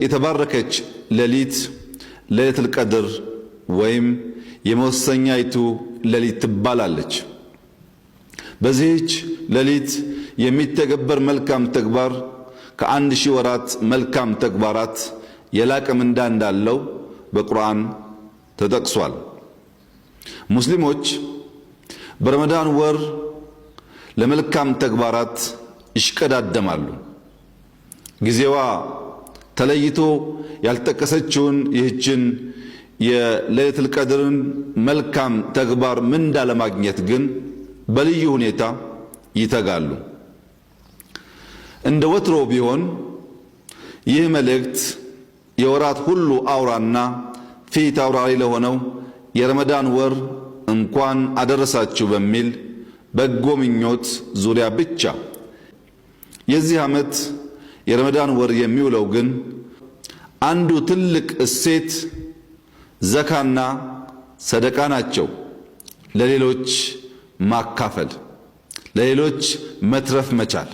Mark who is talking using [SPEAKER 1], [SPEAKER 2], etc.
[SPEAKER 1] የተባረከች ሌሊት ለይለቱል ቀድር ወይም የመወሰኛይቱ ሌሊት ትባላለች። በዚህች ሌሊት የሚተገበር መልካም ተግባር ከአንድ ሺህ ወራት መልካም ተግባራት የላቀ ምንዳ እንዳለው በቁርአን ተጠቅሷል። ሙስሊሞች በረመዳን ወር ለመልካም ተግባራት ይሽቀዳደማሉ። ጊዜዋ ተለይቶ ያልተጠቀሰችውን ይህችን የለይለቱል ቀድርን መልካም ተግባር ምንዳ ለማግኘት ግን በልዩ ሁኔታ ይተጋሉ። እንደ ወትሮ ቢሆን ይህ መልእክት የወራት ሁሉ አውራና ፊት አውራሪ ለሆነው የረመዳን ወር እንኳን አደረሳችሁ በሚል በጎ ምኞት ዙሪያ ብቻ። የዚህ ዓመት የረመዳን ወር የሚውለው ግን አንዱ ትልቅ እሴት ዘካና ሰደቃ ናቸው። ለሌሎች ማካፈል፣ ለሌሎች መትረፍ መቻል።